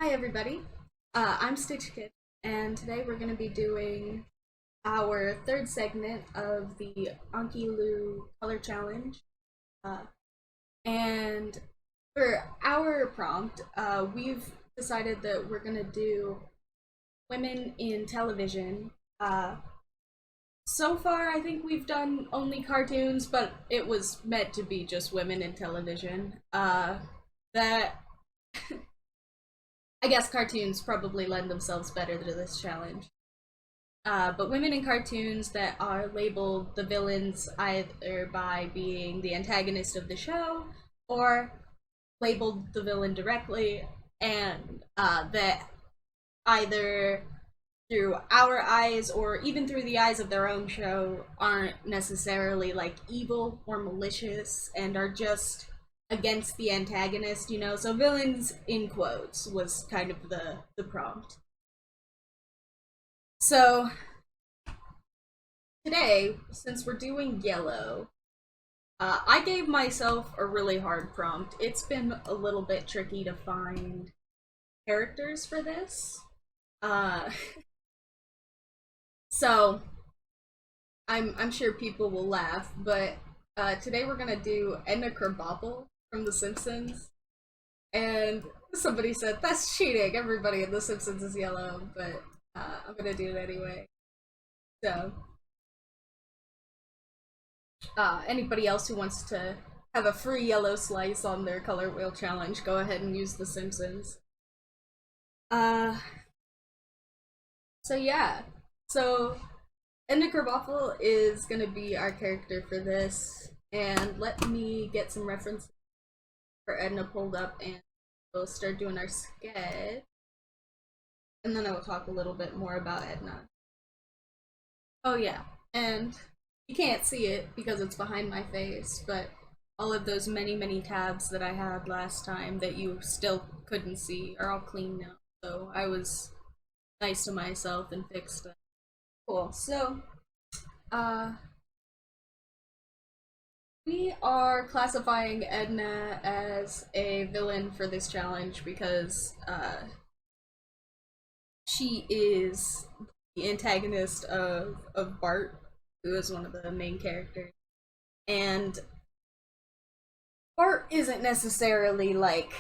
Hi everybody, I'm Stitch Kid, and today we're going to be doing our third segment of the Anki Lu Color Challenge. Uh, and for our prompt, we've decided that we're going to do women in television. So far, I think we've done only cartoons, but it was meant to be just women in television. That I guess cartoons probably lend themselves better to this challenge. But women in cartoons that are labeled the villains either by being the antagonist of the show or labeled the villain directly, and that either through our eyes or even through the eyes of their own show aren't necessarily like evil or malicious and are just against the antagonist, you know. So villains in quotes was kind of the prompt. So today, since we're doing yellow, I gave myself a really hard prompt. It's been a little bit tricky to find characters for this. Uh, so I'm sure people will laugh, but today we're gonna do Edna Krabappel from The Simpsons. And somebody said, that's cheating, everybody in The Simpsons is yellow, but I'm gonna do it anyway. So, anybody else who wants to have a free yellow slice on their color wheel challenge, go ahead and use The Simpsons. Uh, so yeah. So, Edna Krabappel is gonna be our character for this, and let me get some references for Edna pulled up, and we'll start doing our sketch, and then I will talk a little bit more about Edna. Oh yeah, and you can't see it because it's behind my face, but all of those many tabs that I had last time that you still couldn't see are all clean now, so I was nice to myself and fixed them. Cool, so, uh, we are classifying Edna as a villain for this challenge because she is the antagonist of Bart, who is one of the main characters. And Bart isn't necessarily like,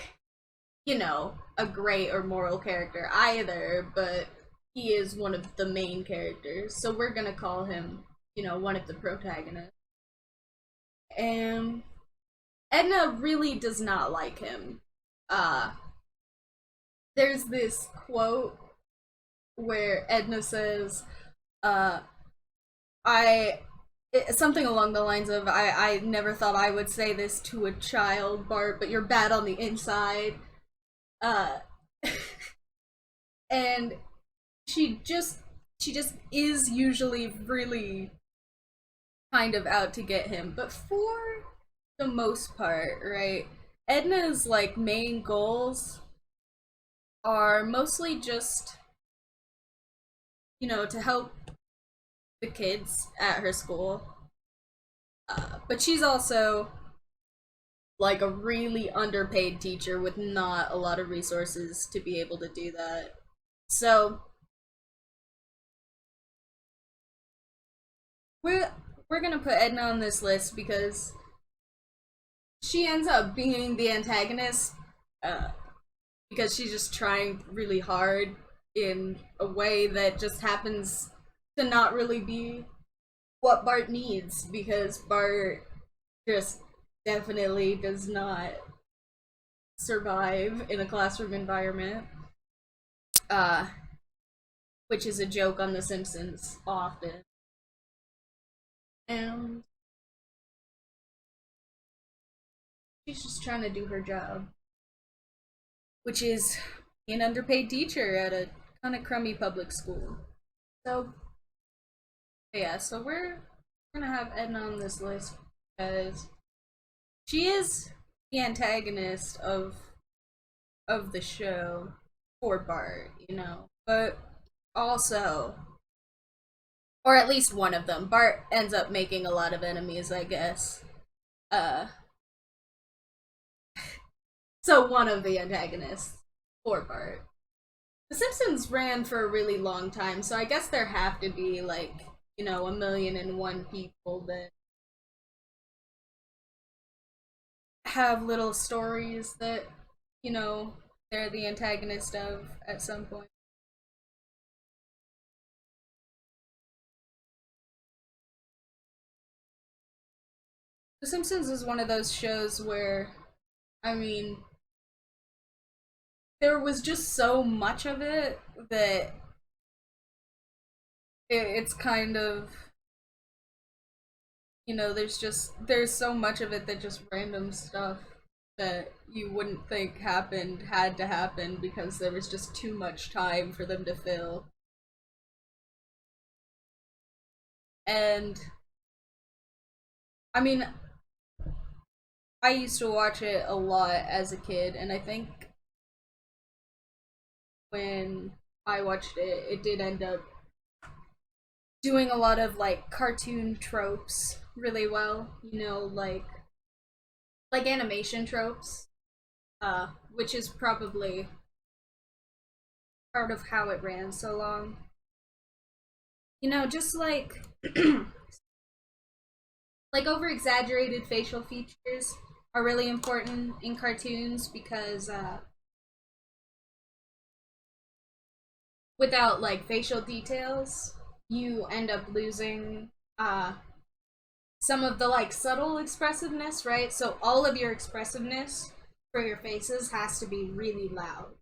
you know, a great or moral character either, but he is one of the main characters. So we're gonna call him, you know, one of the protagonists. And Edna really does not like him. Uh there's this quote where Edna says, uh I something along the lines of I never thought I would say this to a child, Bart, but you're bad on the inside. Uh and she just is usually really kind of out to get him. But for the most part, right, Edna's like main goals are mostly just, you know, to help the kids at her school. But she's also like a really underpaid teacher with not a lot of resources to be able to do that. So we're we're gonna put Edna on this list because she ends up being the antagonist, uh, because she's just trying really hard in a way that just happens to not really be what Bart needs, because Bart just definitely does not survive in a classroom environment, uh, which is a joke on The Simpsons often. And she's just trying to do her job, which is an underpaid teacher at a kind of crummy public school. So, yeah, so we're gonna have Edna on this list because she is the antagonist of the show for Bart, you know. But also, or at least one of them, Bart ends up making a lot of enemies, I guess. Uh so one of the antagonists for Bart. The Simpsons ran for a really long time, so I guess there have to be like, you know, 1,000,001 people that have little stories that, you know, they're the antagonist of at some point. The Simpsons is one of those shows where, I mean, there was just so much of it that it's kind of, you know, there's so much of it that just random stuff that you wouldn't think happened had to happen because there was just too much time for them to fill. And I mean, I used to watch it a lot as a kid, and I think when I watched it, it did end up doing a lot of like cartoon tropes really well, you know, like animation tropes, which is probably part of how it ran so long. You know, just like over exaggerated facial features are really important in cartoons because without like facial details, you end up losing some of the like subtle expressiveness, right? So all of your expressiveness for your faces has to be really loud.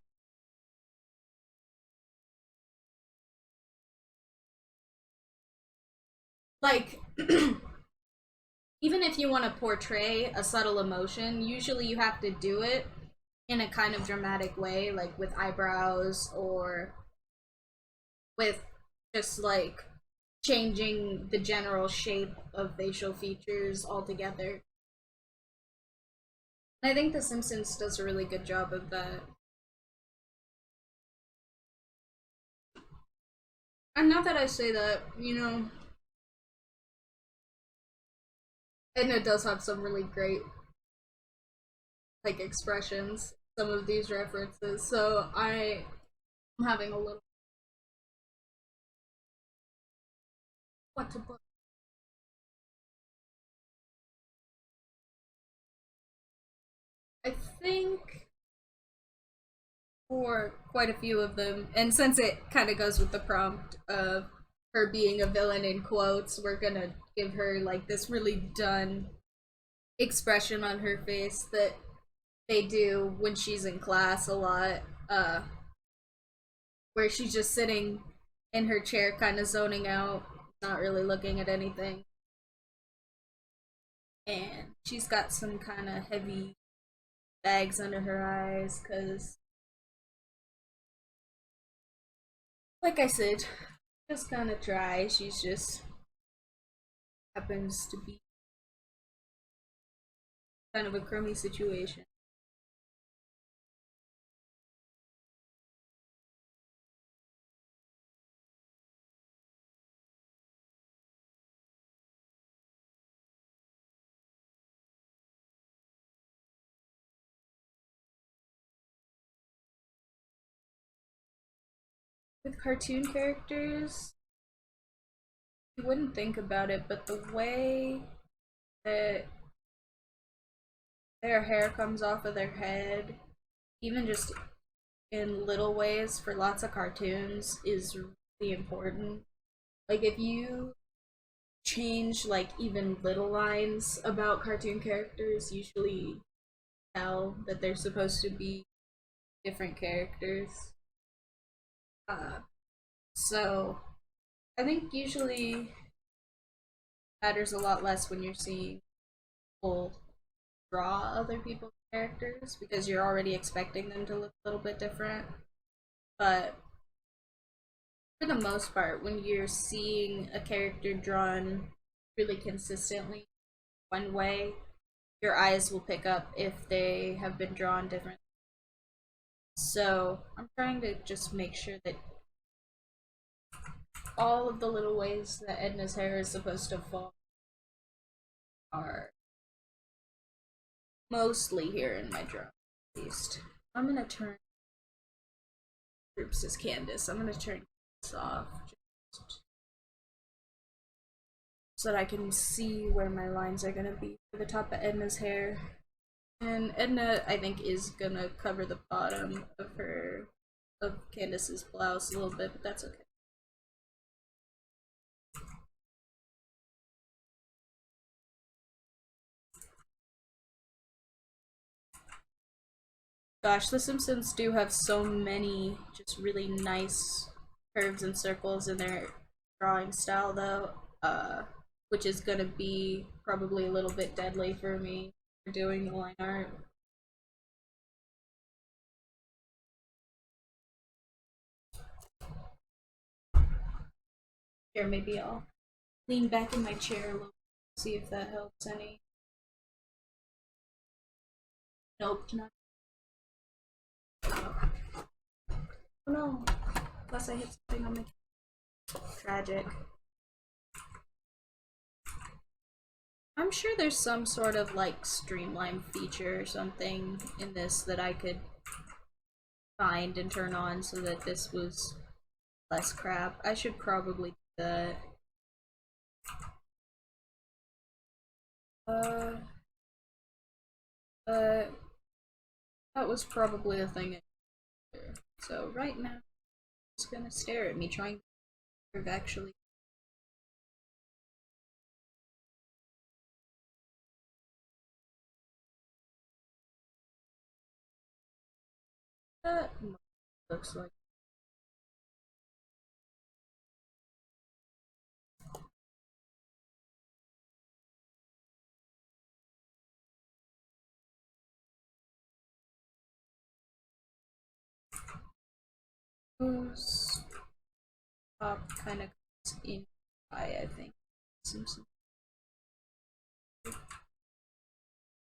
Like even if you want to portray a subtle emotion, usually you have to do it in a kind of dramatic way, like with eyebrows or with just like changing the general shape of facial features altogether. I think The Simpsons does a really good job of that. And not that I say that, you know, Edna does have some really great like expressions, some of these references. So I'm having a little what to put. I think for quite a few of them, and since it kind of goes with the prompt of her being a villain in quotes, we're gonna give her like this really done expression on her face that they do when she's in class a lot, where she's just sitting in her chair, kind of zoning out, not really looking at anything, and she's got some kind of heavy bags under her eyes because, like I said, just kind of dry. She's just happens to be kind of a crummy situation. With cartoon characters, you wouldn't think about it, but the way that their hair comes off of their head, even just in little ways for lots of cartoons, is really important. Like if you change like even little lines about cartoon characters, usually tell that they're supposed to be different characters. So I think usually matters a lot less when you're seeing people draw other people's characters because you're already expecting them to look a little bit different. But for the most part, when you're seeing a character drawn really consistently one way, your eyes will pick up if they have been drawn different. So I'm trying to just make sure that all of the little ways that Edna's hair is supposed to fall are mostly here in my drawing, at least. I'm gonna turn groups as Candace. I'm gonna turn this off just so that I can see where my lines are gonna be for the top of Edna's hair. And Edna, I think, is gonna cover the bottom of Candace's blouse a little bit, but that's okay. Gosh, the Simpsons do have so many just really nice curves and circles in their drawing style, though, which is gonna be probably a little bit deadly for me for doing the line art. Here, maybe I'll lean back in my chair a little, see if that helps any. Nope, not. Oh no! Plus, I hit something on my. Tragic. I'm sure there's some sort of like streamline feature or something in this that I could find and turn on so that this was less crap. I should probably do that. But that was probably a thing. So right now, it's gonna stare at me trying to actually. That looks like. Top kind of comes in I think. Simpsons.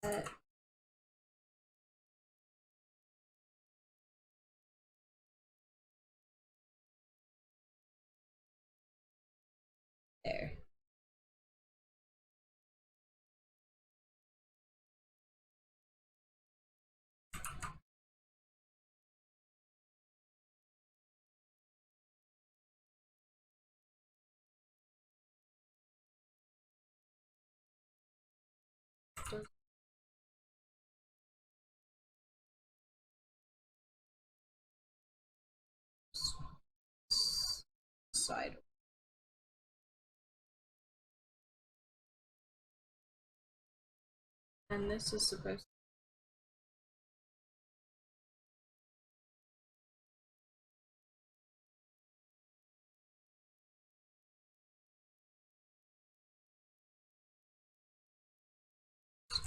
That. There. Side. And this is supposed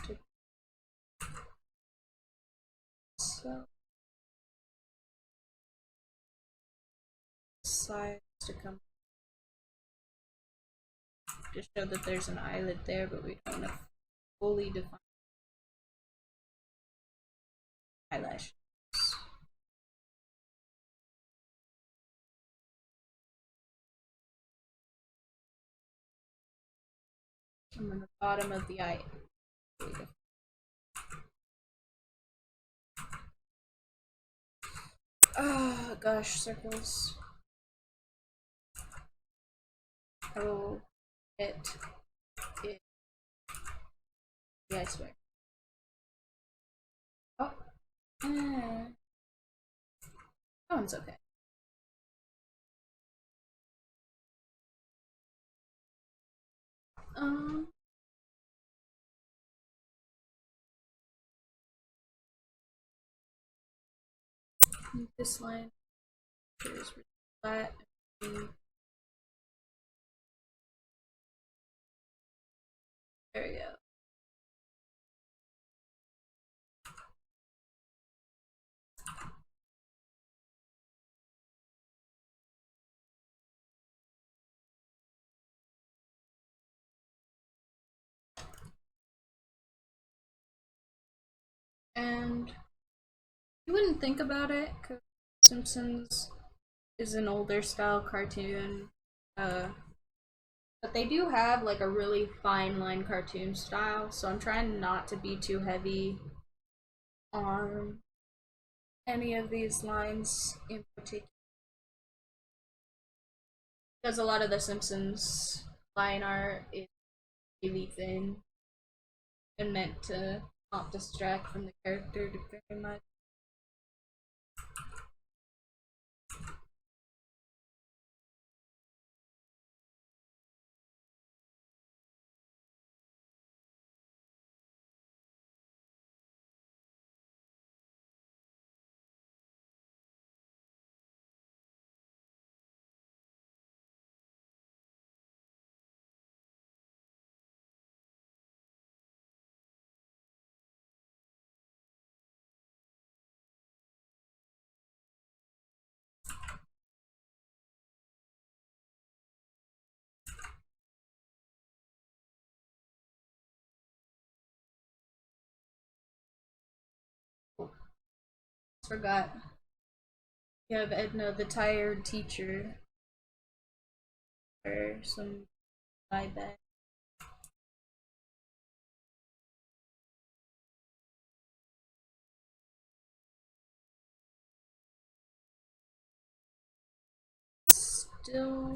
to. So. Sides to come. Just show that there's an eyelid there, but we don't have fully defined eyelash. And then the bottom of the eye. Oh gosh, circles. Oh, it. Yeah, I swear. Oh, that one's okay. Um, this line is really flat. There we go. And you wouldn't think about it, because Simpsons is an older style cartoon. But they do have like a really fine line cartoon style, so I'm trying not to be too heavy on any of these lines in particular. because a lot of the Simpsons line art is really thin and meant to not distract from the character very much. Forgot. You have Edna, the tired teacher, or some guy that still.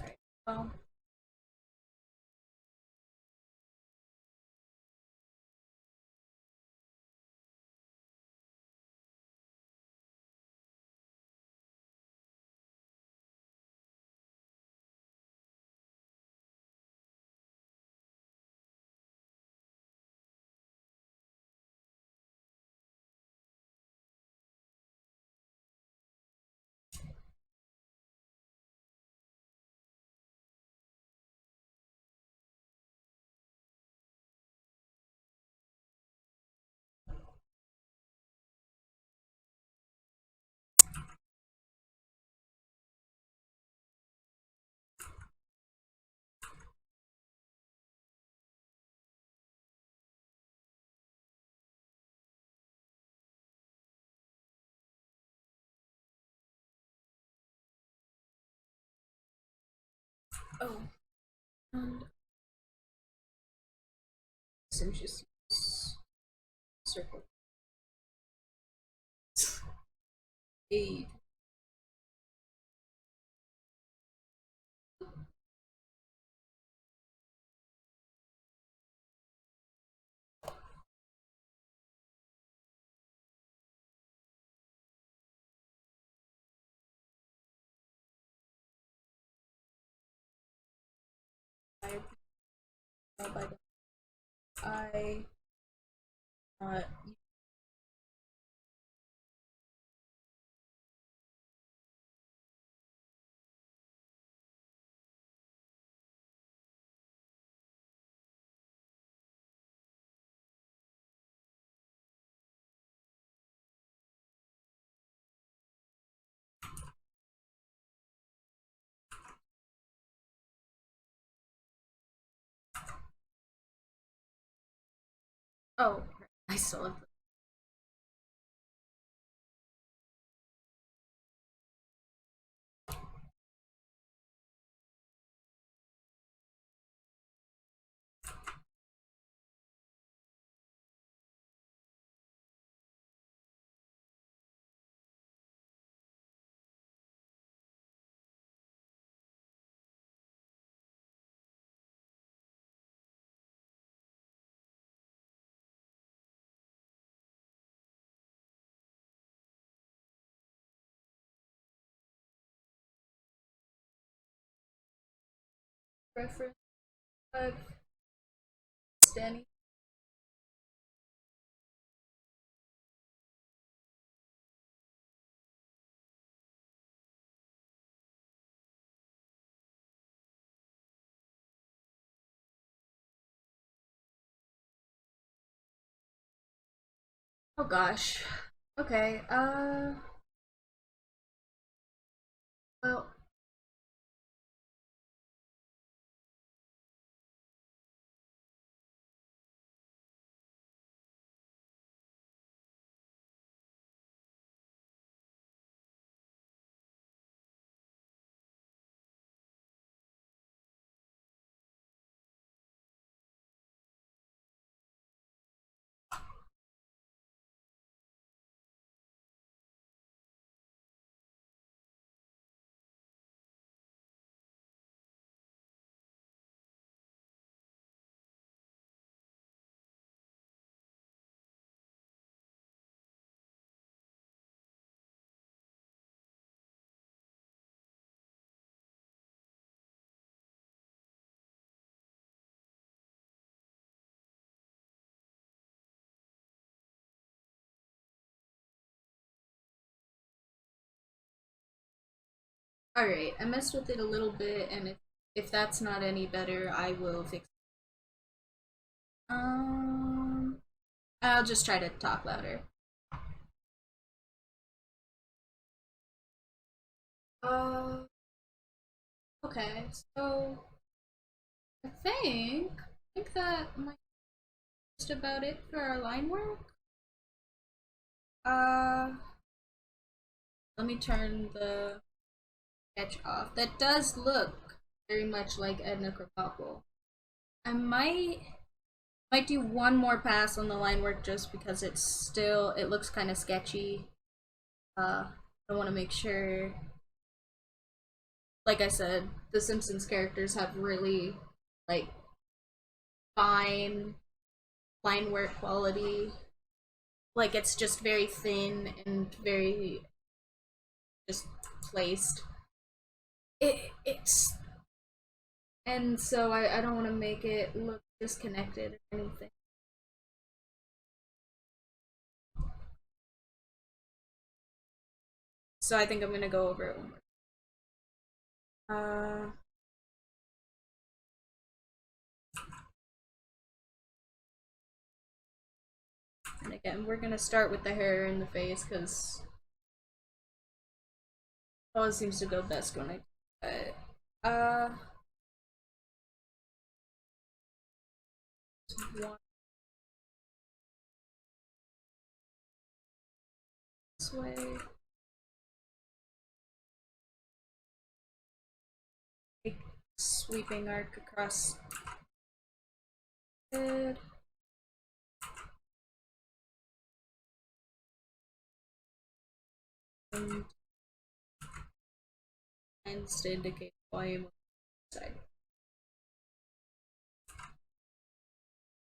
Right. Well, oh, and some just circle. Eight. By the I not. Oh, I still have. Reference 5. Danny. Oh gosh. Okay, Well, alright, I messed with it a little bit, and if that's not any better, I will fix it. I'll just try to talk louder. Uh, okay, so I think that might be just about it for our line work. Uh, let me turn the sketch off. That does look very much like Edna Krabappel. I might do one more pass on the line work just because it looks kind of sketchy. I want to make sure, like I said, the Simpsons characters have really like fine line work quality. Like it's just very thin and very just placed. It's and so I don't want to make it look disconnected or anything. So I think I'm gonna go over it one more. And again, we're gonna start with the hair and the face because always seems to go best when I do it. One this way. Big sweeping arc across the head. And lines to indicate volume on the side.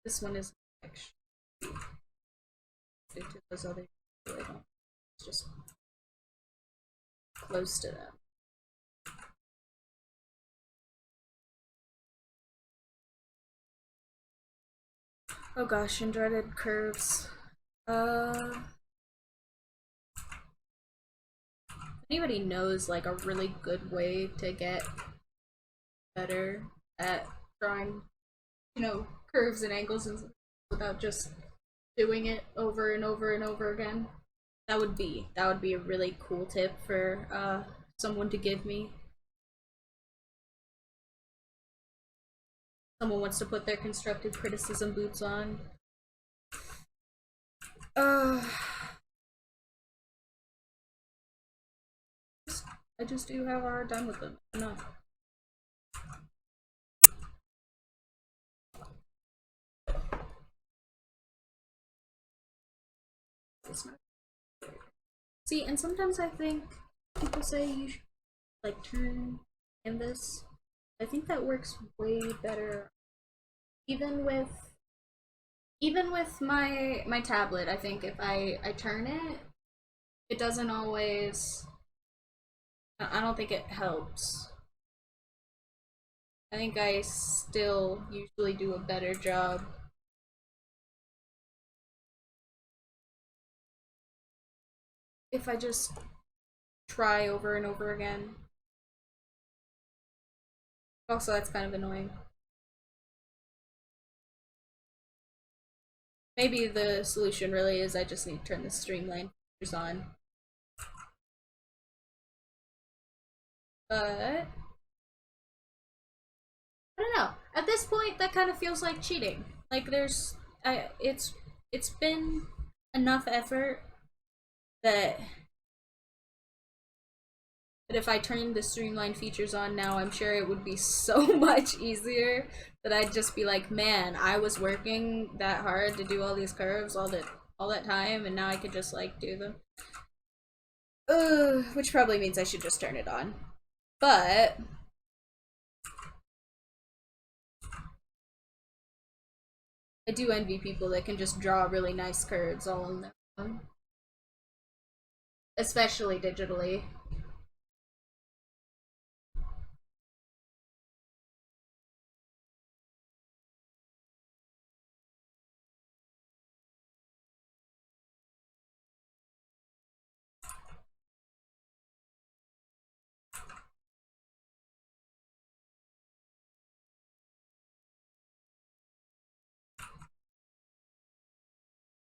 This one is actually to those other two. It's just close to them. Oh gosh, and dreaded curves. If anybody knows like a really good way to get better at drawing, curves and angles and without just doing it over and over and over again, that would be a really cool tip for someone to give me. Someone wants to put their constructive criticism boots on. Uh, I just do have a hard time with them. Enough. See, and sometimes I think people say you should like turn canvas. I think that works way better. Even with my tablet, I think if I turn it, it doesn't always. I don't think it helps. I think I still usually do a better job if I just try over and over again. Also, that's kind of annoying. Maybe the solution really is I just need to turn the streamline features on. But I don't know. At this point, that kind of feels like cheating. Like it's been enough effort that if I turned the streamline features on now, I'm sure it would be so much easier that I'd just be like, man, I was working that hard to do all these curves all that time, and now I could just like do them. Which probably means I should just turn it on. But I do envy people that can just draw really nice curves all on their own. Especially digitally.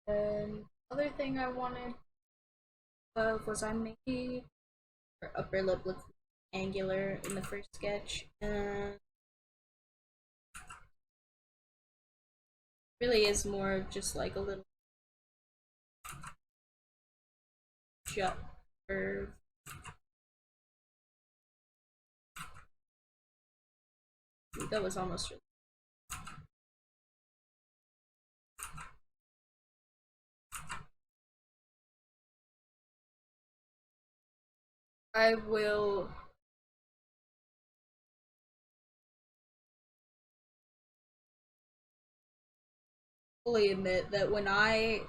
And other thing I wanted was I made her upper lip look angular in the first sketch, and really is more just like a little jut curve. That was almost really. I will fully admit that when I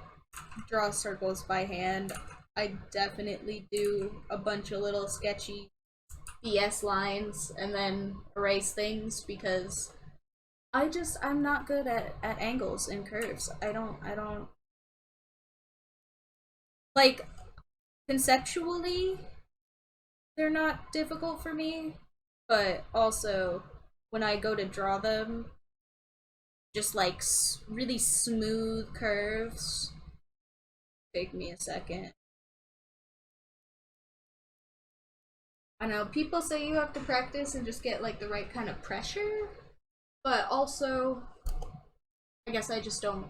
draw circles by hand, I definitely do a bunch of little sketchy BS lines and then erase things because I'm not good at angles and curves. I don't like conceptually they're not difficult for me, but also when I go to draw them, just like really smooth curves take me a second. I know people say you have to practice and just get like the right kind of pressure, but also I guess I just don't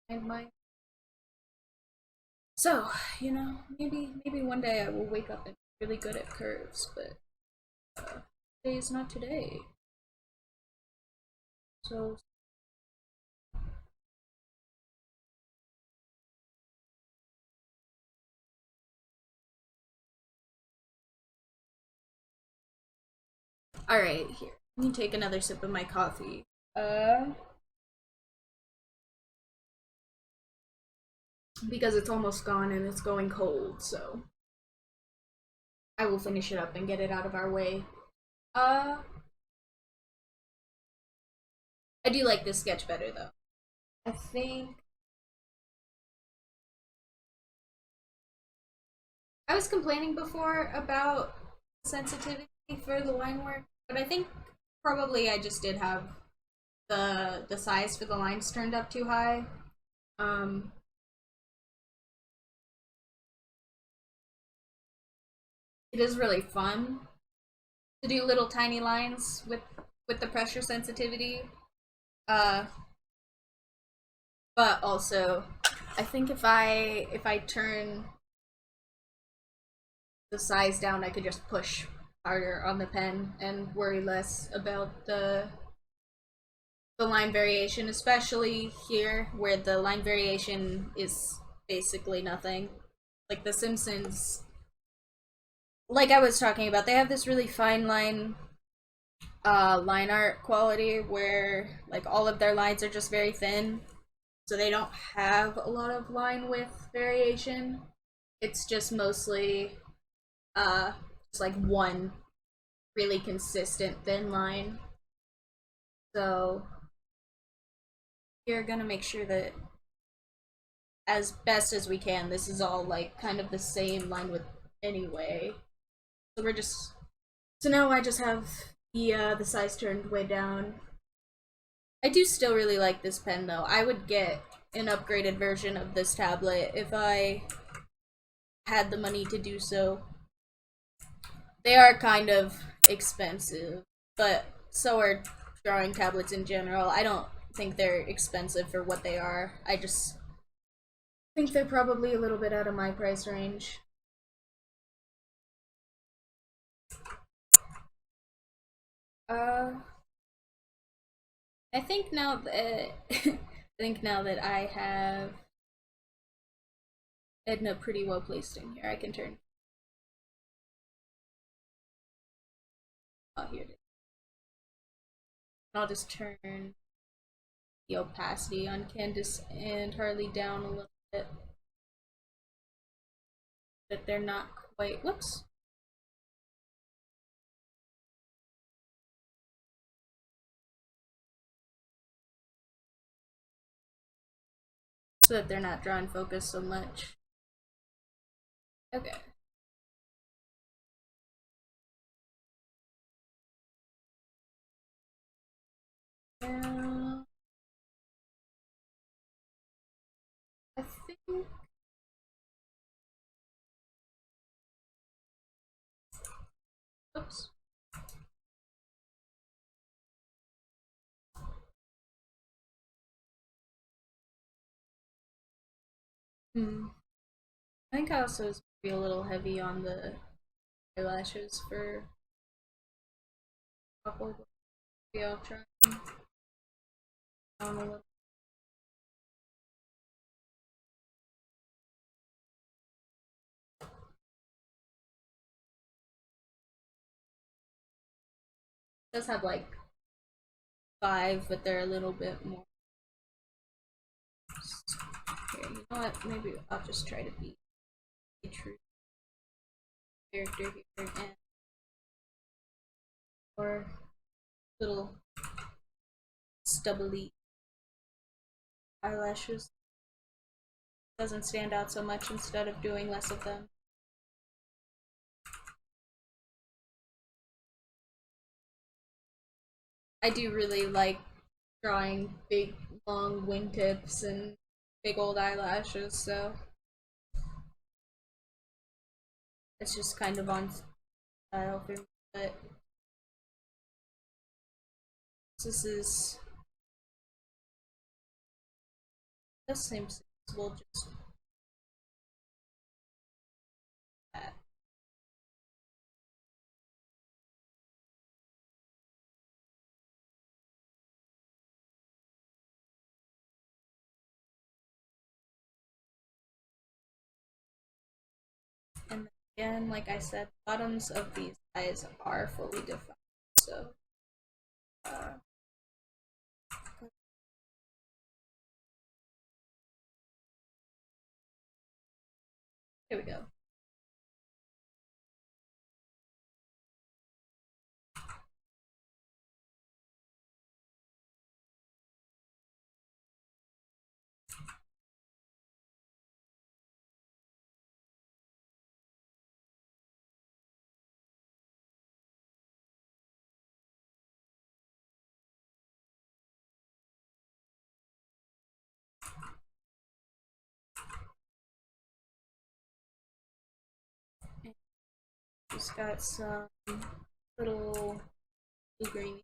find my. So, maybe one day I will wake up and be really good at curves, but today is not today. So alright, here. Let me take another sip of my coffee. Because it's almost gone and it's going cold, so I will finish it up and get it out of our way. Uh, I do like this sketch better though. I think I was complaining before about sensitivity for the line work, but I think probably I just did have the size for the lines turned up too high. Um, it is really fun to do little tiny lines with the pressure sensitivity. Uh, but also, I think if I turn the size down, I could just push harder on the pen and worry less about the line variation, especially here where the line variation is basically nothing. Like the Simpsons, like I was talking about, they have this really fine line art quality where like all of their lines are just very thin, so they don't have a lot of line width variation. It's just mostly just like one really consistent thin line. So we're gonna make sure that as best as we can, this is all like kind of the same line width anyway. So we're just so now I just have the size turned way down. I do still really like this pen though. I would get an upgraded version of this tablet if I had the money to do so. They are kind of expensive, but so are drawing tablets in general. I don't think they're expensive for what they are. I just think they're probably a little bit out of my price range. Uh, I think now that I have Edna pretty well placed in here, I can turn. Oh, here it is. I'll just turn the opacity on Candace and Harley down a little bit. That they're not quite. Whoops. So that they're not drawing focus so much. Okay. I think. Oops. I think I also was maybe a little heavy on the eyelashes for a couple. Maybe I'll try down a little. It does have like 5, but they're a little bit more. Here, you know what? Maybe I'll just try to be a true character here and or little stubbly eyelashes. Doesn't stand out so much instead of doing less of them. I do really like drawing big, long wingtips and big old eyelashes, so it's just kind of on style for me. But this is the simpsons. We'll just that. And again, like I said, bottoms of these eyes are fully defined. So uh, here we go. Just got some little blue green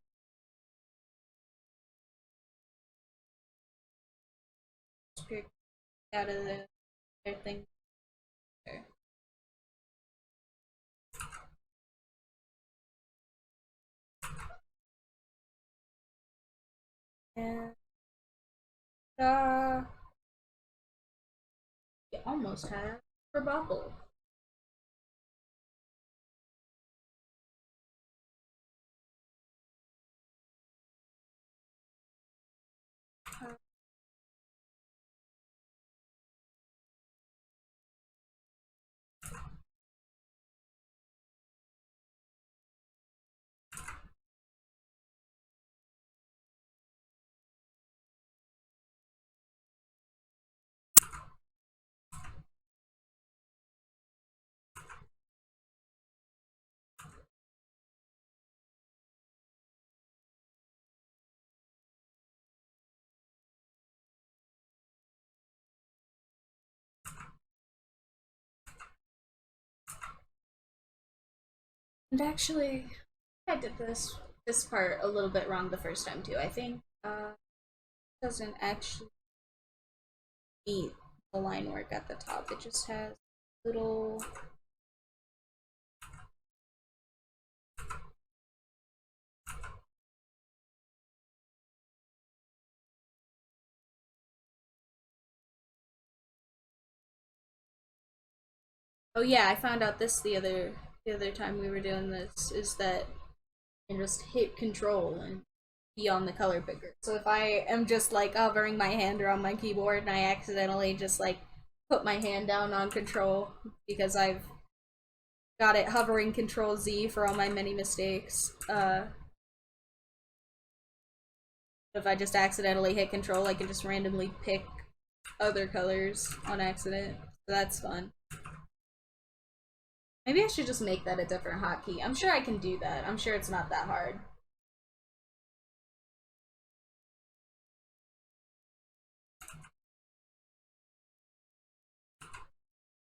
out of their thing there. And you almost have Krabappel. And actually, I did this part a little bit wrong the first time too. I think it doesn't actually meet the line work at the top. It just has little. Oh yeah, I found out this the other time we were doing this is that you can just hit control and be on the color picker. So if I am just like hovering my hand around my keyboard and I accidentally just like put my hand down on control because I've got it hovering control Z for all my many mistakes. If I just accidentally hit control, I can just randomly pick other colors on accident. So that's fun. Maybe I should just make that a different hotkey. I'm sure I can do that. I'm sure it's not that hard.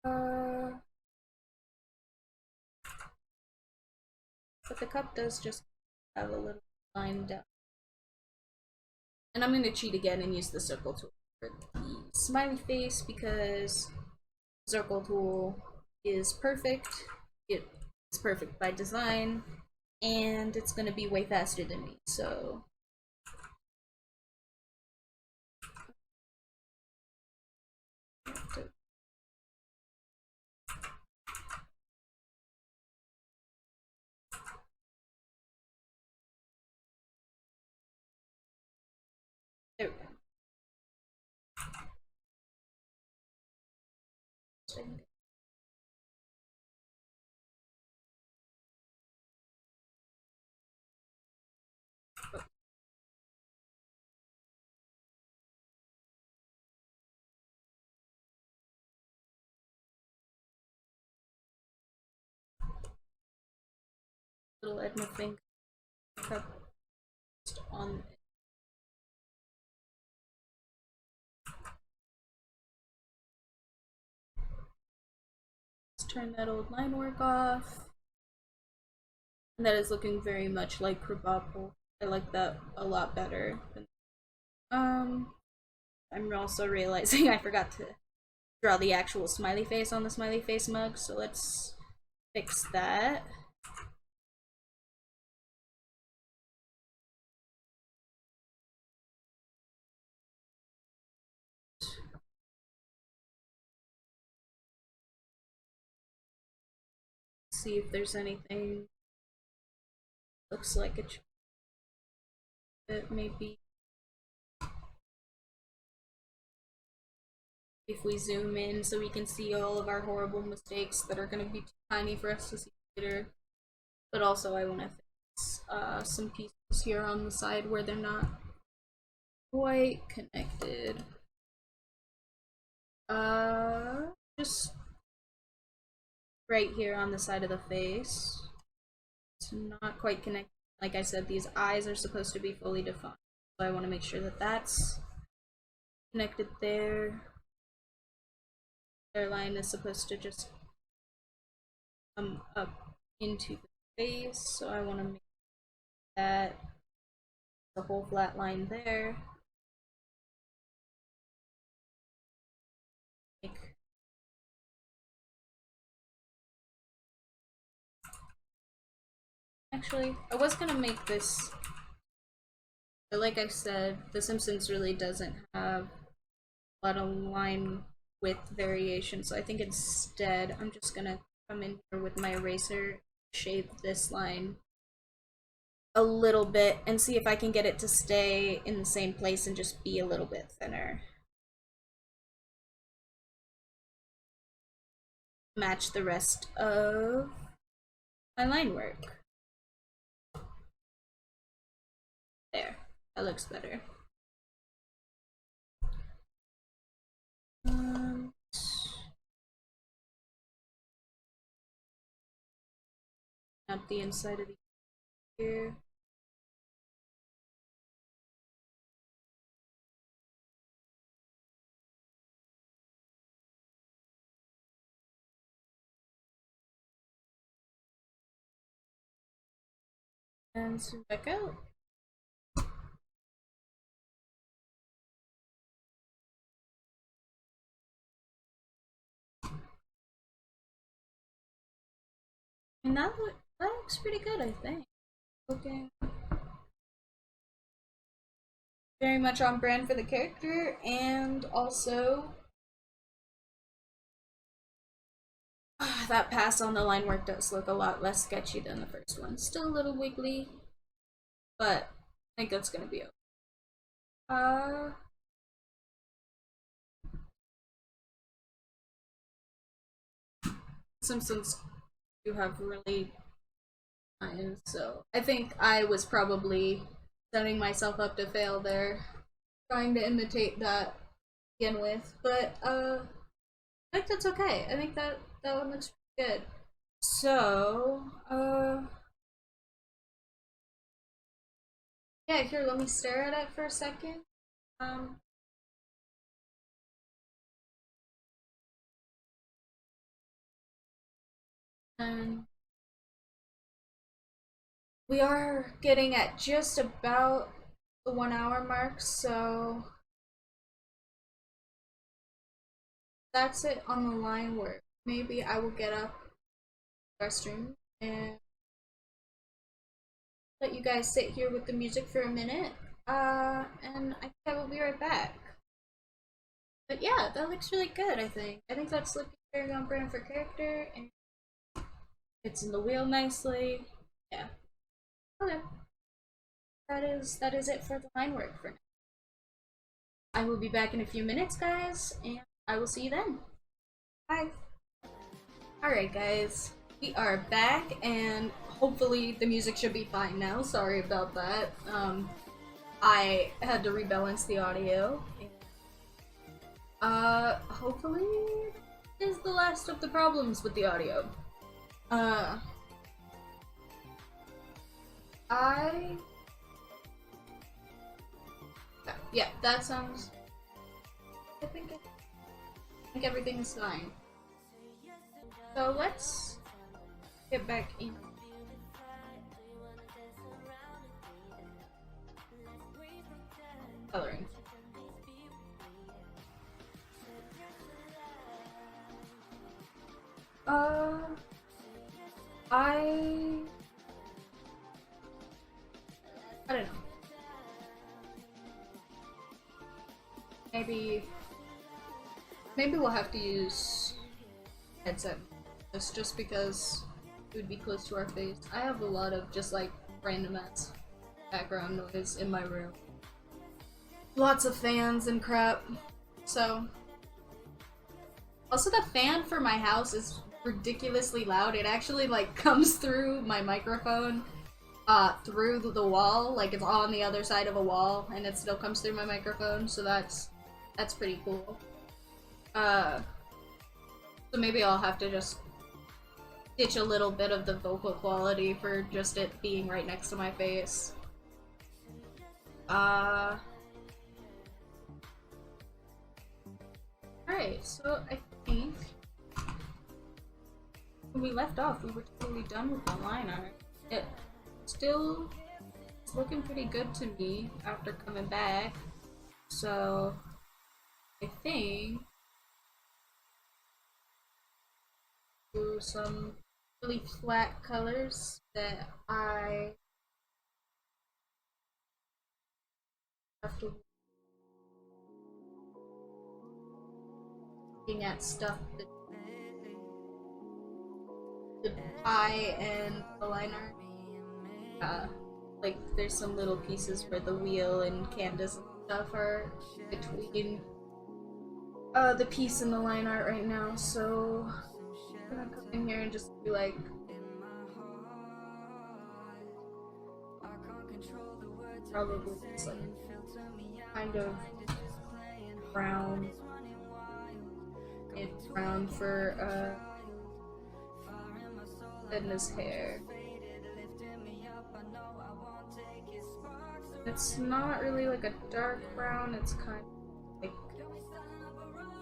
Uh, but the cup does just have a little line down. And I'm gonna cheat again and use the circle tool for the smiley face because circle tool is perfect. It's perfect by design, and it's gonna be way faster than me. So there we go. Little Edna finger cup on. Let's turn that old line work off. And that is looking very much like Krabappel. I like that a lot better. I'm also realizing I forgot to draw the actual smiley face on the smiley face mug, so let's fix that. See if there's anything looks like it that maybe if we zoom in so we can see all of our horrible mistakes that are going to be too tiny for us to see later. But also I want to fix some pieces here on the side where they're not quite connected. Just right here on the side of the face. It's not quite connected. Like I said, these eyes are supposed to be fully defined. So I want to make sure that that's connected there. Their line is supposed to just come up into the face. So I want to make that the whole flat line there. Actually, I was gonna make this, but like I said, The Simpsons really doesn't have a lot of line width variation, so I think instead I'm just gonna come in here with my eraser, shape this line a little bit, and see if I can get it to stay in the same place and just be a little bit thinner. Match the rest of my line work. There, that looks better. Up the inside of the ear. And zoom back out. And that looks pretty good, I think. Okay. Very much on brand for the character, and also that pass on the line work does look a lot less sketchy than the first one. Still a little wiggly, but I think that's gonna be okay. Simpsons do have really lines, so I think I was probably setting myself up to fail there, trying to imitate that to begin with. But I think that's okay. I think that one looks pretty good. So yeah, here, let me stare at it for a second. Um, and we are getting at just about the 1 hour mark, so that's it on the line work. Maybe I will get up the restroom and let you guys sit here with the music for a minute. And I think I will be right back. But yeah, that looks really good, I think. I think that's looking very on brand for character, and it's in the wheel nicely. Yeah. Okay. That is it for the line work for now. I will be back in a few minutes, guys, and I will see you then. Bye. Alright, guys. We are back, and hopefully the music should be fine now. Sorry about that. I had to rebalance the audio. Hopefully is the last of the problems with the audio. Yeah, that sounds. I think everything is fine. So let's get back in. Coloring. I don't know. Maybe we'll have to use headset just because it would be close to our face. I have a lot of just like random ass background noise in my room. Lots of fans and crap. So also the fan for my house is ridiculously loud. It actually like comes through my microphone through the wall, like it's on the other side of a wall, and it still comes through my microphone, so that's pretty cool. So maybe I'll have to just ditch a little bit of the vocal quality for just it being right next to my face. Alright, so I think when we left off, we were totally done with the line art. It still is looking pretty good to me after coming back, so I think do some really flat colors that I have to looking at stuff that the pie and the liner. Like there's some little pieces where the wheel and Candace and stuff are between the piece and the line art right now, so I'm gonna come in here and just be like probably just like kind of brown and brown for Edna's hair. It's not really like a dark brown, it's kind of like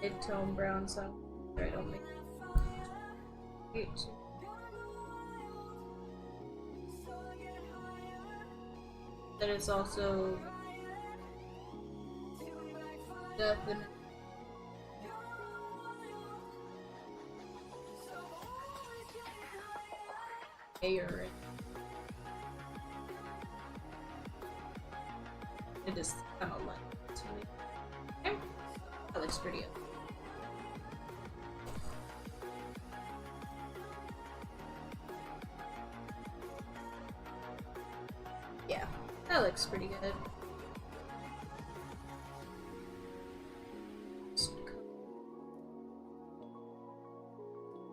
mid-tone brown, so I don't make it. that it's also definitely air. It is kind of light to me. Okay. That looks pretty good. Yeah, that looks pretty good.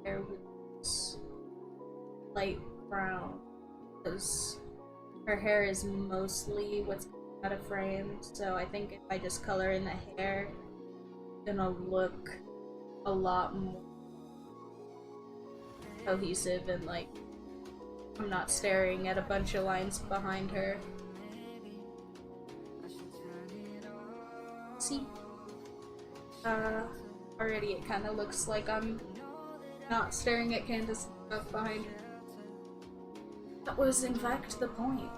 Hair with light brown because her hair is mostly what's out of frame, so I think if I just color in the hair, it's gonna look a lot more cohesive and like I'm not staring at a bunch of lines behind her. See? Already it kind of looks like I'm not staring at Candace and stuff behind her. That was in fact the point.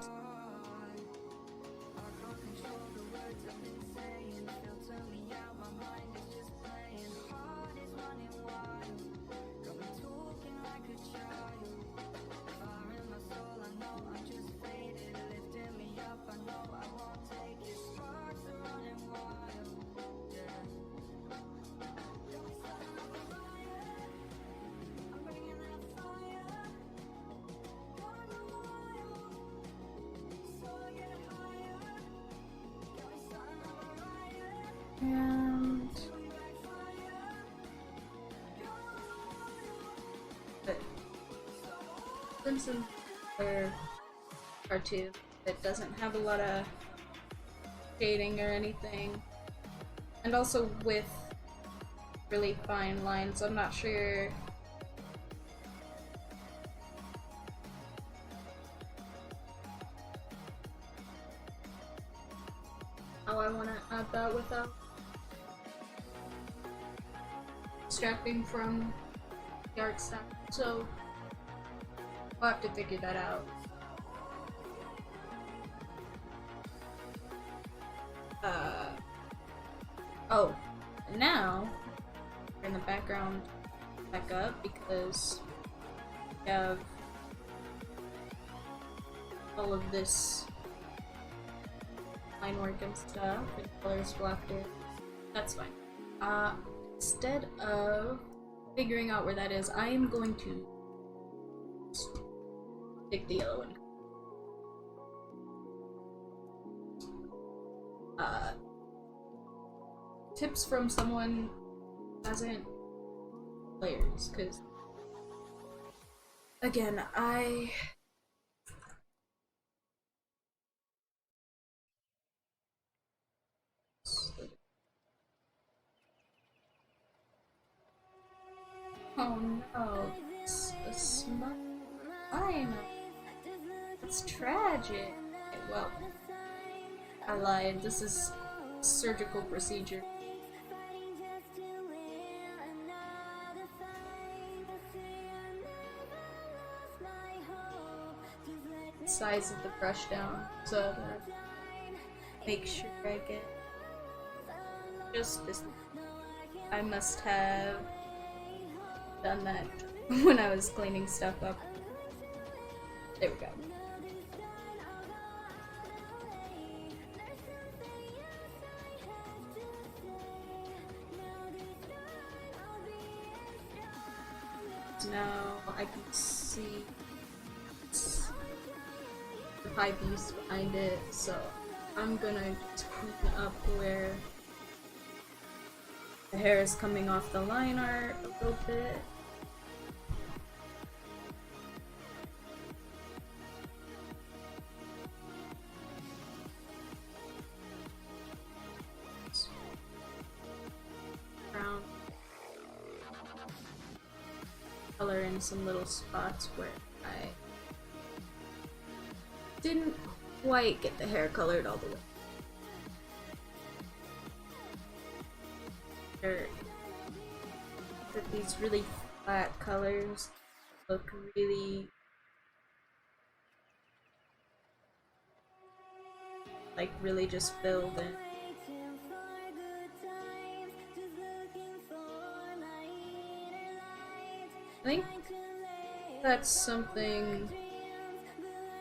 And but Simpsons are cartoon that doesn't have a lot of shading or anything, and also with really fine lines. I'm not sure how I want to add that without distracting from the art style, so I'll have to figure that out. Oh, and now turn the background back up because we have all of this line work and stuff and colors blocked in. That's fine. Instead of figuring out where that is, I am going to pick the yellow one. Tips from someone who hasn't layers, because again, oh no, it's a smut line. It's tragic. Okay, well, I lied. This is surgical procedure. Size of the brush down so that make sure I get just this. I must have done that when I was cleaning stuff up. There we go. Now I can see the high piece behind it, so I'm gonna clean up where the hair is coming off the line art a little bit. Brown color in some little spots where I didn't quite get the hair colored all the way. That these really flat colors look really like really just filled in. I think that's something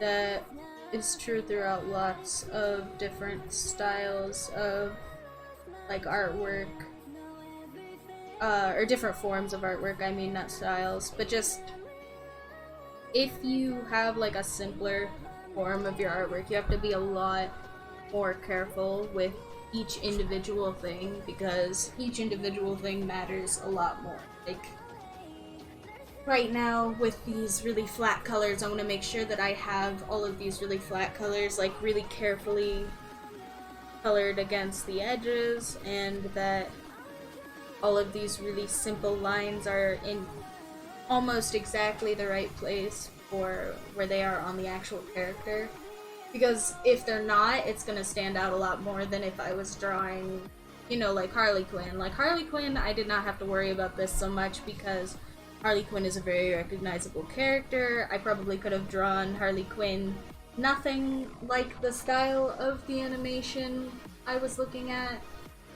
that is true throughout lots of different styles of like artwork, or different forms of artwork. I mean, not styles, but just if you have like a simpler form of your artwork, you have to be a lot more careful with each individual thing because each individual thing matters a lot more. Like right now with these really flat colors, I want to make sure that I have all of these really flat colors like really carefully colored against the edges, and that all of these really simple lines are in almost exactly the right place for where they are on the actual character. Because if they're not, it's gonna stand out a lot more than if I was drawing, you know, like Harley Quinn. Like Harley Quinn, I did not have to worry about this so much because Harley Quinn is a very recognizable character. I probably could have drawn Harley Quinn nothing like the style of the animation I was looking at,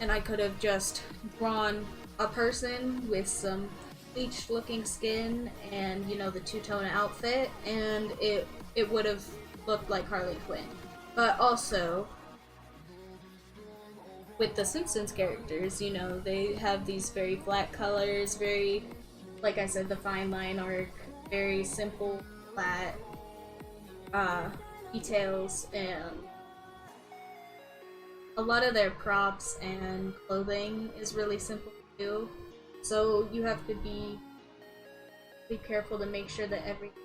and I could have just drawn a person with some bleached looking skin and, you know, the two-tone outfit, and it would have looked like Harley Quinn. But also, with the Simpsons characters, you know, they have these very flat colors, very, like I said, the fine line arc, very simple, flat details, and a lot of their props and clothing is really simple too. So you have to be careful to make sure that everything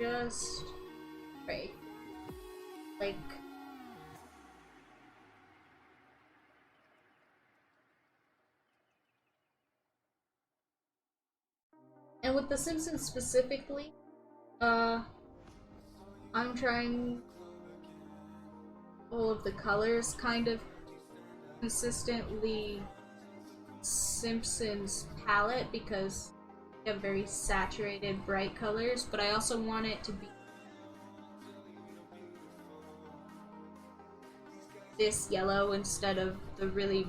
just right. Like and with the Simpsons specifically, I'm trying all of the colors kind of consistently Simpsons palette because they have very saturated, bright colors, but I also want it to be this yellow instead of the really,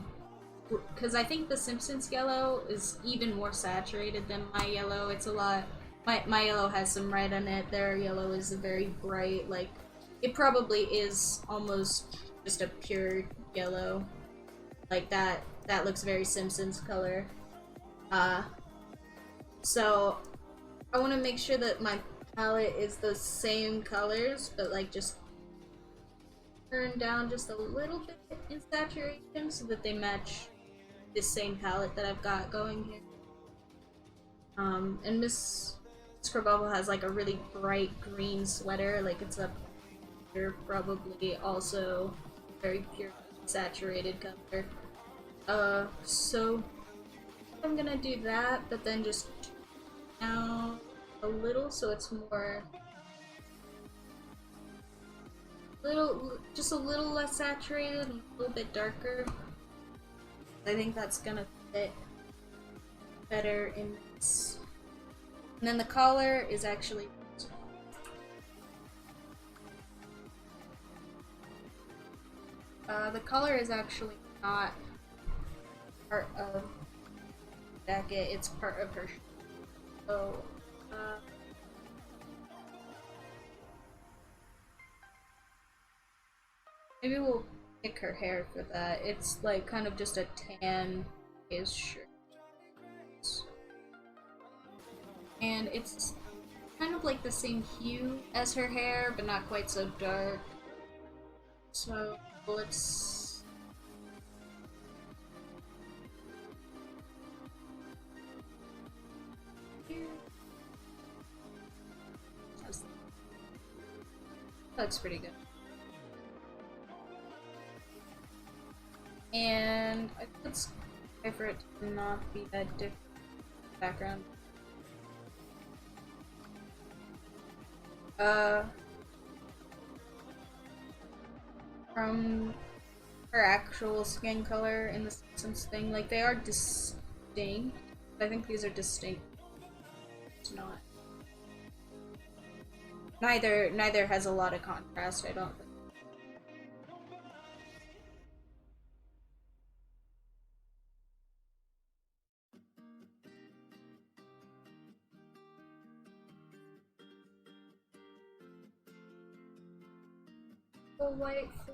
because I think the Simpsons yellow is even more saturated than my yellow. It's a lot. My yellow has some red in it. Their yellow is a very bright, like it probably is almost just a pure yellow, like that. That looks very Simpsons color. So I want to make sure that my palette is the same colors, but like just turn down just a little bit in saturation so that they match this same palette that I've got going here. And Miss Krabappel has like a really bright green sweater, like it's a pure, probably also very pure saturated color. So I'm gonna do that, but then just down a little so it's more just a little less saturated and a little bit darker. I think that's gonna fit better in this. And then the collar is actually the collar is actually not part of the jacket, it's part of her shirt. So maybe we'll pick her hair for that. It's like kind of just a tan is shirt. And it's kind of like the same hue as her hair, but not quite so dark. So let's looks pretty good. And I think it's try for it to not be that different background. From her actual skin color in the Simpsons thing, like they are distinct. I think these are distinct. It's not. Neither has a lot of contrast, I don't think. go white for...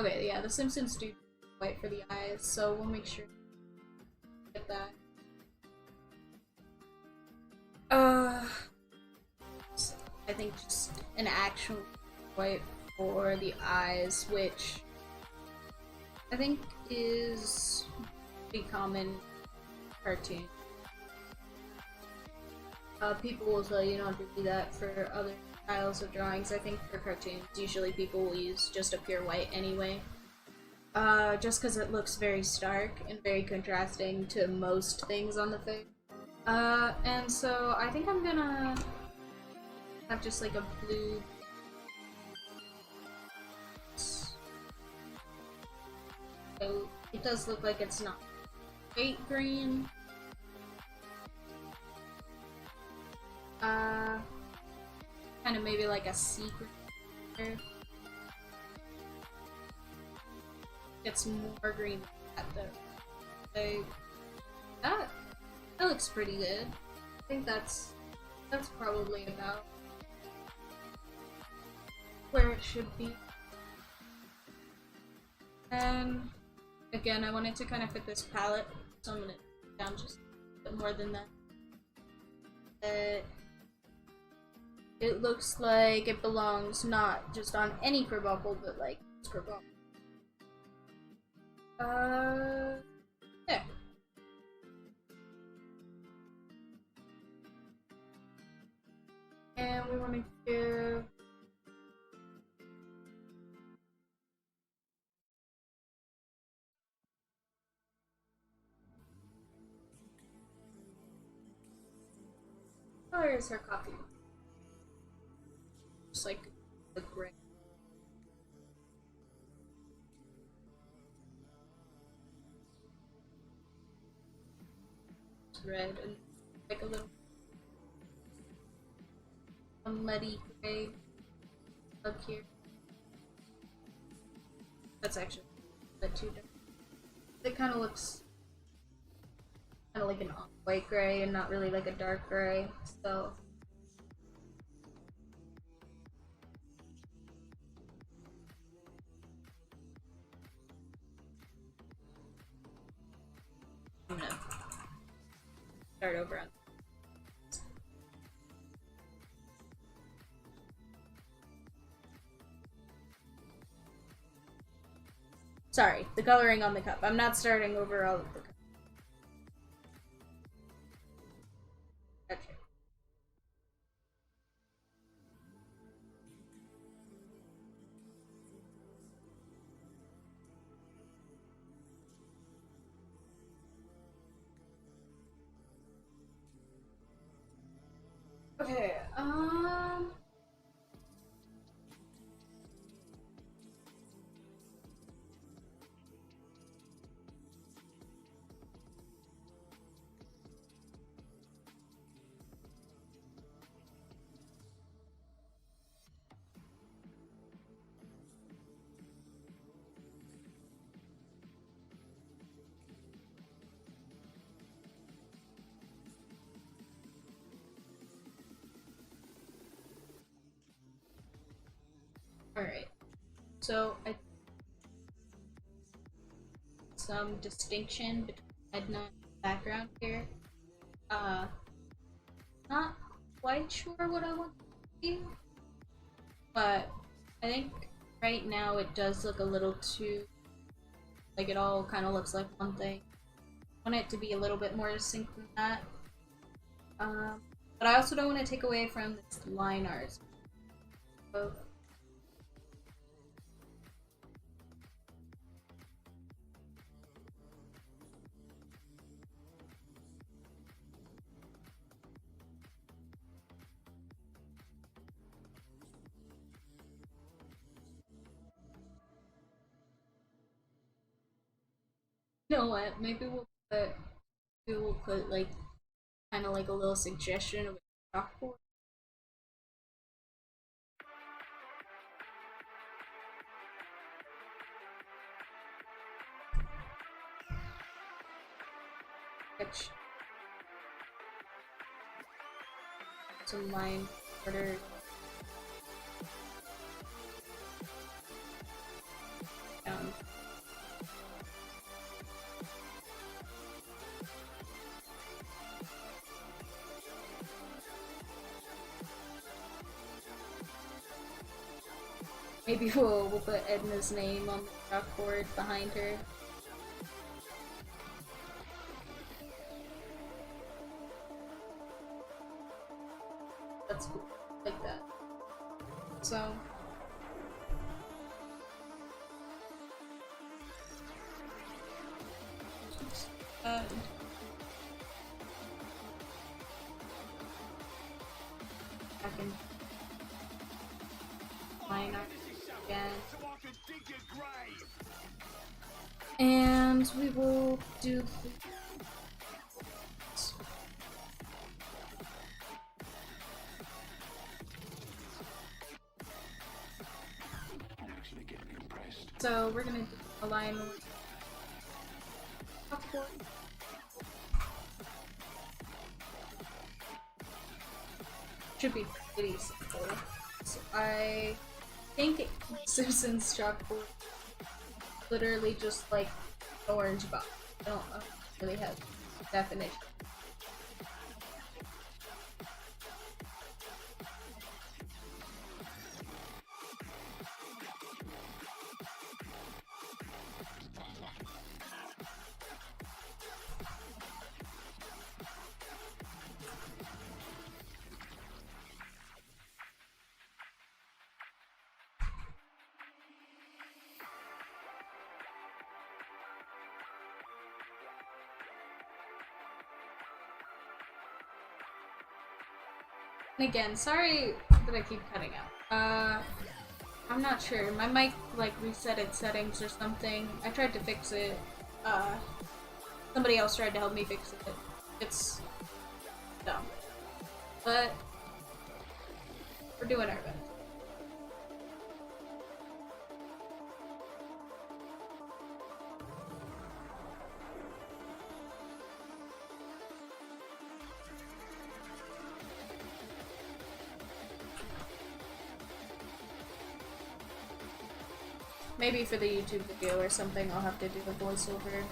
Okay, yeah, the Simpsons do white for the eyes, so we'll make sure to get that. I think just an actual white for the eyes, which I think is pretty common cartoon. People will tell you not to do that for other styles of drawings. I think for cartoons, usually people will use just a pure white anyway. Just because it looks very stark and very contrasting to most things on the face. And so I think I'm gonna have just like a blue. So it does look like it's not straight green. Kind of maybe like a secret. Gets more green at though. So that looks pretty good. I think that's probably about where it should be. And again, I wanted to kind of fit this palette, so I'm gonna down just a bit more than that. But it looks like it belongs not just on any Krabappel, but like this Krabappel. There. And we want to give color is her coffee. Just like the gray. It's red and like a little muddy gray up here. That's actually the two different. It kind of looks kind of like an off-white gray and not really like a dark gray, so I'm gonna start over on. Sorry, the coloring on the cup. I'm not starting over all of the cup. Gotcha. Okay, alright. So, some distinction between Edna and the background here. Not quite sure what I want to do, but I think right now it does look a little too, like it all kind of looks like one thing. I want it to be a little bit more distinct than that. But I also don't want to take away from this line art. So, you know what? Maybe we'll put like kind of like a little suggestion of a chalkboard. Sketch some line order. Maybe we'll put Edna's name on the chalkboard behind her. That's cool, like that. So. I can line up again. And we will do so we're gonna align should be pretty simple. So I think Susan's chalkboard literally just like orange box. I don't really have definition. And again, sorry that I keep cutting out. I'm not sure. My mic like reset its settings or something. I tried to fix it. Somebody else tried to help me fix it. It's dumb. But we're doing our best. Maybe for the YouTube video or something, I'll have to do the voiceover.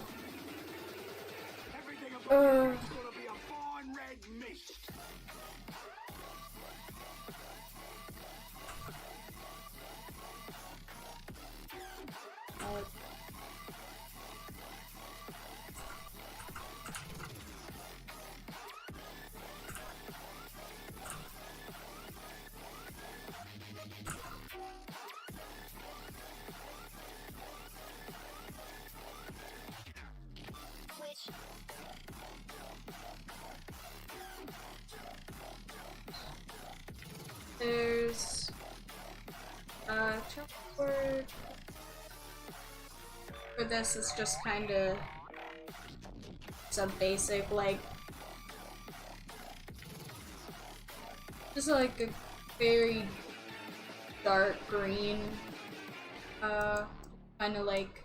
There's chalkboard. For this is just kind of some basic, like just like a very dark green, kind of like.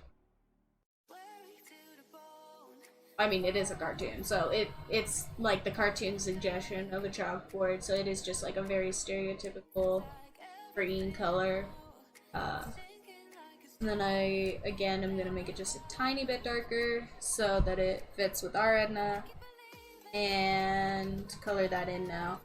I mean, it is a cartoon, so it's like the cartoon suggestion of a chalkboard, so it is just like a very stereotypical green color. And then I, again, am gonna make it just a tiny bit darker so that it fits with our Edna, and color that in now.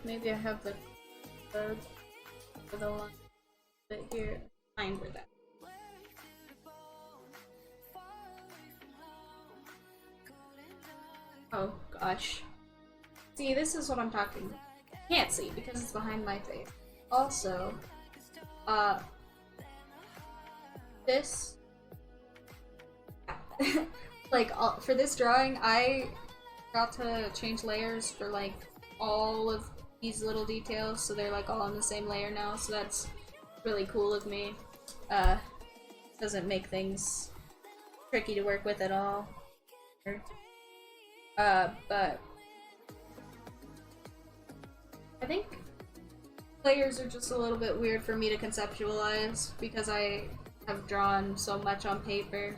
Maybe I have the code for the line bit here. Fine with that. Oh gosh. See, this is what I'm talking about. Can't see because it's behind my face. Also, this like for this drawing, I got to change layers for like all of these little details, so they're like all on the same layer now, so that's really cool of me. Doesn't make things tricky to work with at all. But I think layers are just a little bit weird for me to conceptualize because I have drawn so much on paper.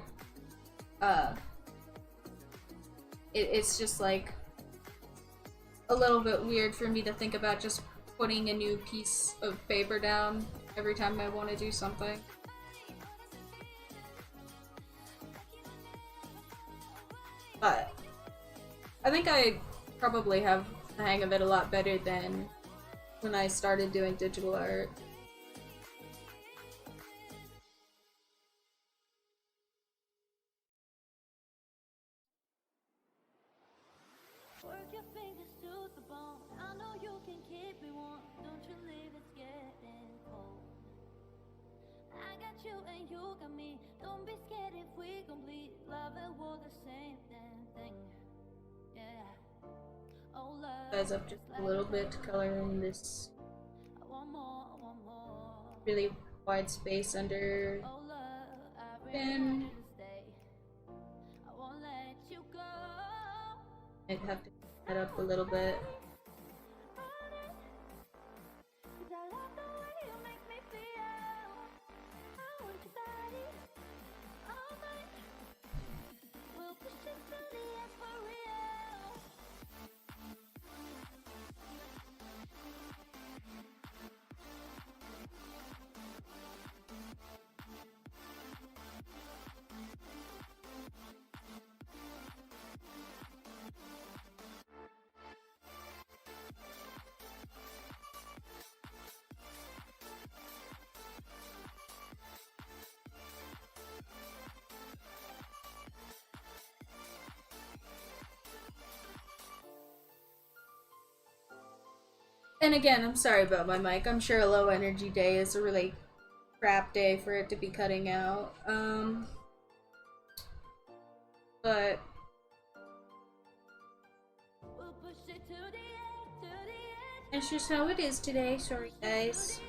It's just like a little bit weird for me to think about just putting a new piece of paper down every time I want to do something. But I think I probably have the hang of it a lot better than when I started doing digital art. Work your fingers to the bone. I know you can keep me warm. Don't you leave, it's getting cold. I got you and you got me. Don't be scared if we complete. Love and war the same damn thing. Yeah. Oh love. Guys up just a little bit to color in this really wide space under pin. I'd have to clean that up a little bit. And again, I'm sorry about my mic. I'm sure a low energy day is a really crap day for it to be cutting out. But that's just how it is today. Sorry, guys.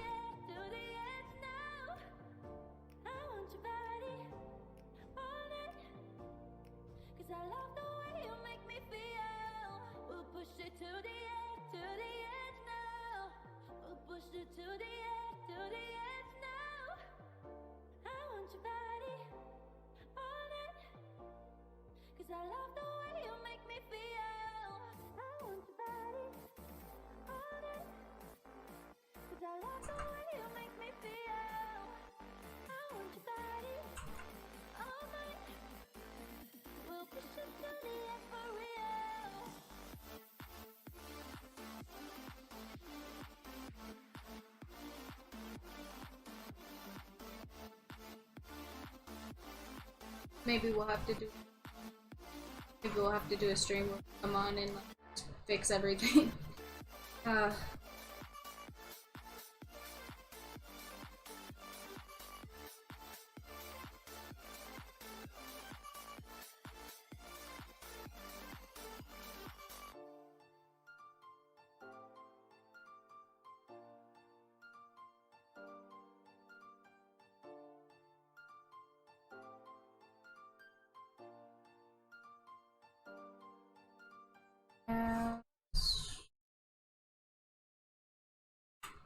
Maybe we'll have to do a stream where we come on and like, fix everything.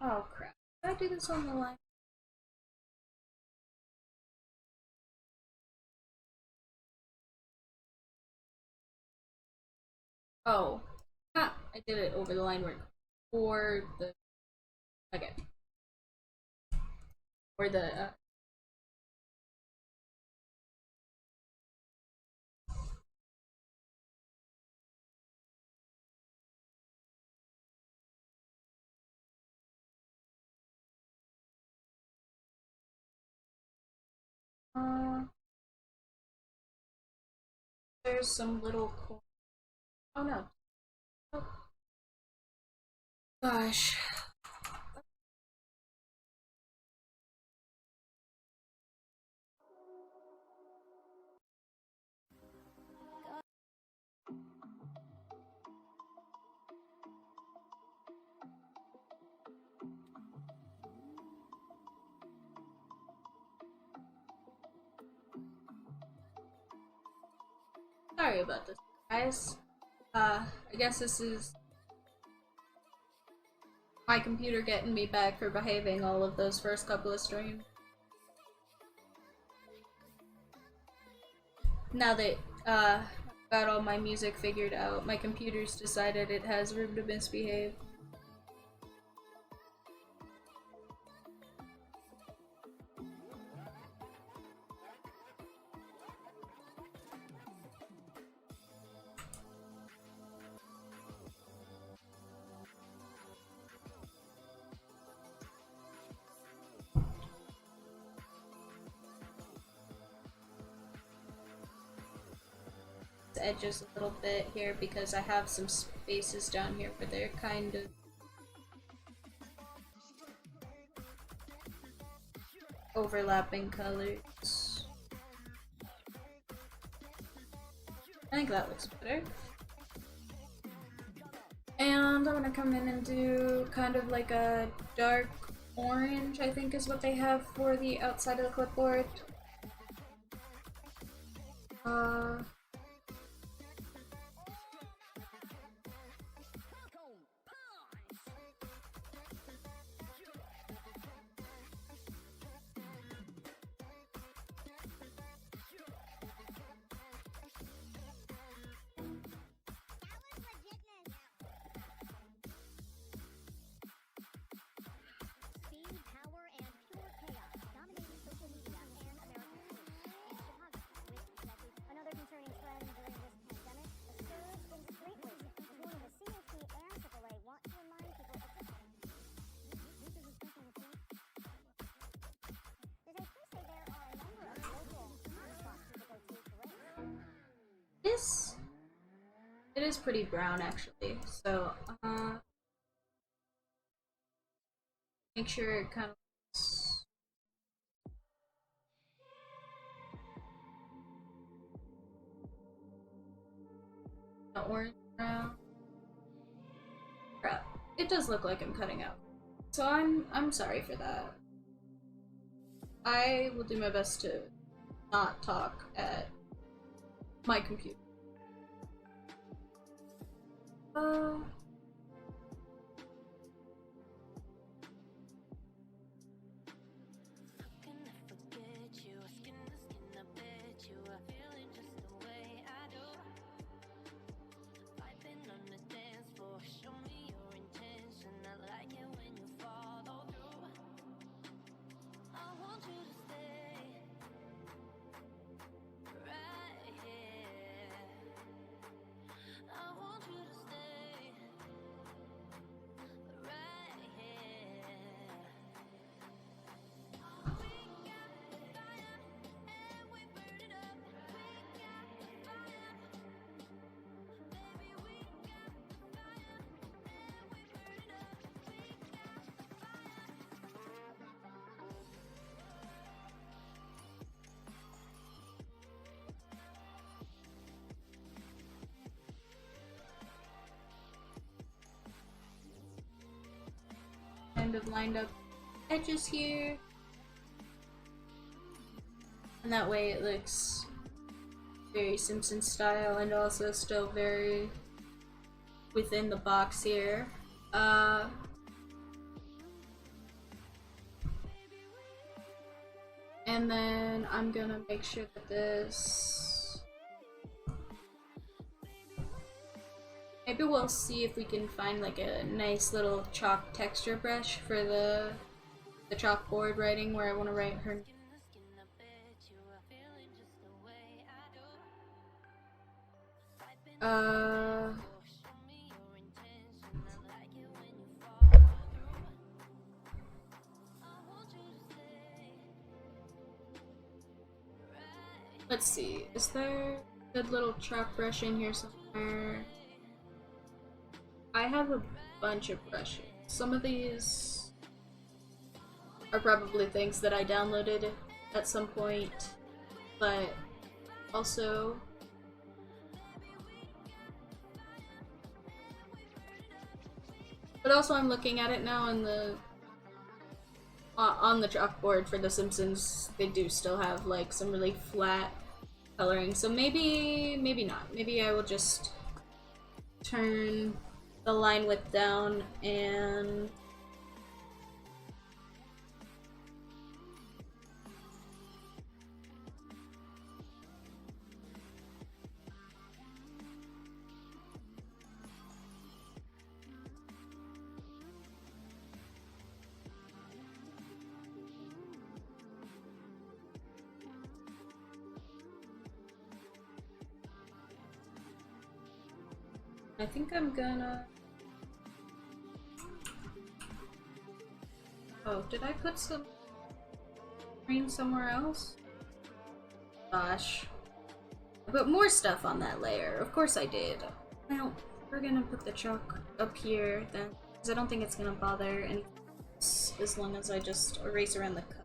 Oh crap. Did I do this on the line? Oh. Ah, I did it over the line work. For the... Okay. For the... there's some little... Oh no. Oh. Gosh. Sorry about this, guys. I guess this is my computer getting me back for behaving all of those first couple of streams. Now that, I've got all my music figured out, my computer's decided it has room to misbehave. Edges a little bit here because I have some spaces down here where they're kind of overlapping colors. I think that looks better. And I'm gonna come in and do kind of like a dark orange, I think is what they have for the outside of the clipboard. It is pretty brown actually, so make sure it kind of looks orange brown. Crap. It does look like I'm cutting out. So I'm sorry for that. I will do my best to not talk at my computer. Kind of lined up edges here, and that way it looks very Simpsons style and also still very within the box here. And then I'm gonna make sure that this, maybe we'll see if we can find like a nice little chalk texture brush for the chalkboard writing where I want to write her. Let's see, is there a good little chalk brush in here somewhere? I have a bunch of brushes. Some of these are probably things that I downloaded at some point, but also I'm looking at it now in the on the chalkboard for The Simpsons. They do still have like some really flat coloring. So maybe not. Maybe I will just turn the line width down and I think I'm gonna... Oh, did I put some green somewhere else? Gosh. I put more stuff on that layer. Of course I did. Well, we're gonna put the chalk up here then, because I don't think it's gonna bother anything else as long as I just erase around the cut.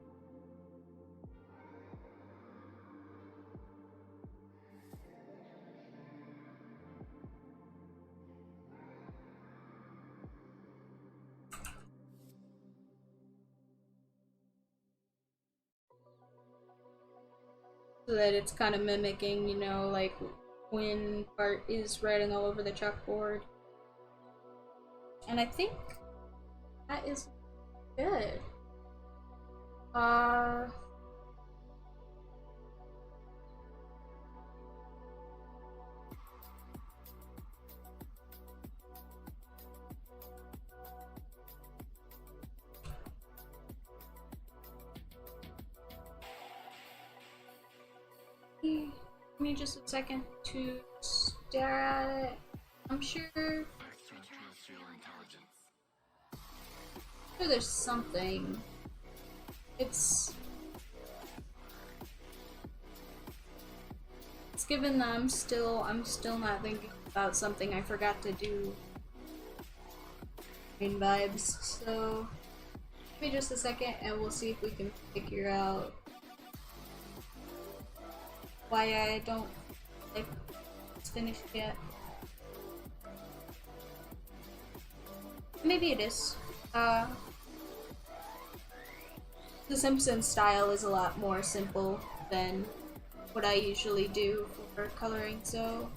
So that it's kind of mimicking, you know, like when Bart is writing all over the chalkboard. And I think that is good. Give me just a second to stare at it. I'm sure there's something. It's given that I'm still not thinking about something I forgot to do. Green vibes. So give me just a second and we'll see if we can figure out why I don't like it's finished yet. Maybe it is. The Simpsons style is a lot more simple than what I usually do for coloring, so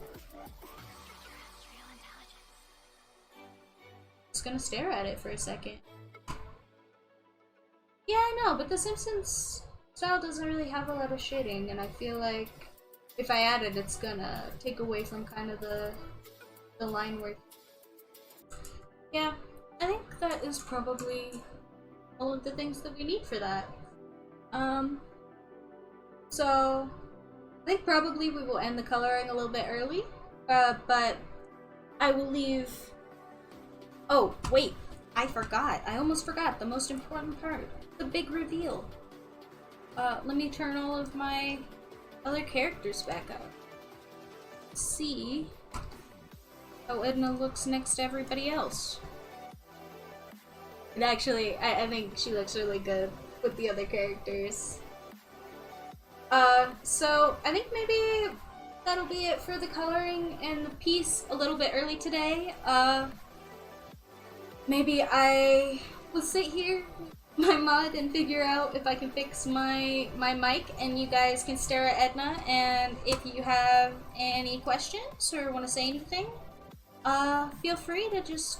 just gonna stare at it for a second. Yeah, I know, but the Simpsons style doesn't really have a lot of shading, and I feel like if I add it, it's gonna take away from kind of the line work. Yeah, I think that is probably all of the things that we need for that. So I think probably we will end the coloring a little bit early, but I will leave... Oh, wait, I forgot. I almost forgot the most important part, the big reveal. Let me turn all of my other characters back up. See how Edna looks next to everybody else. And actually, I think she looks really good with the other characters. So I think maybe that'll be it for the coloring and the piece a little bit early today. Maybe I will sit here with my mod and figure out if I can fix my mic, and you guys can stare at Edna, and if you have any questions or want to say anything, feel free to just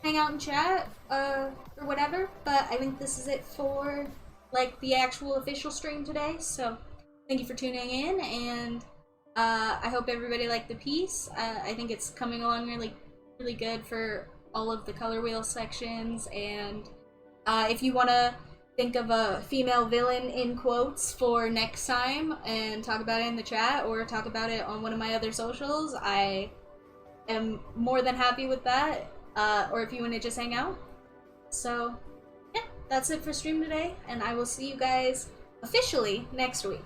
hang out and chat, or whatever. But I think this is it for like the actual official stream today, so thank you for tuning in, and I hope everybody liked the piece. I think it's coming along really good for all of the color wheel sections, and if you want to think of a female villain in quotes for next time and talk about it in the chat or talk about it on one of my other socials, I am more than happy with that, or if you want to just hang out. So yeah, that's it for stream today, and I will see you guys officially next week.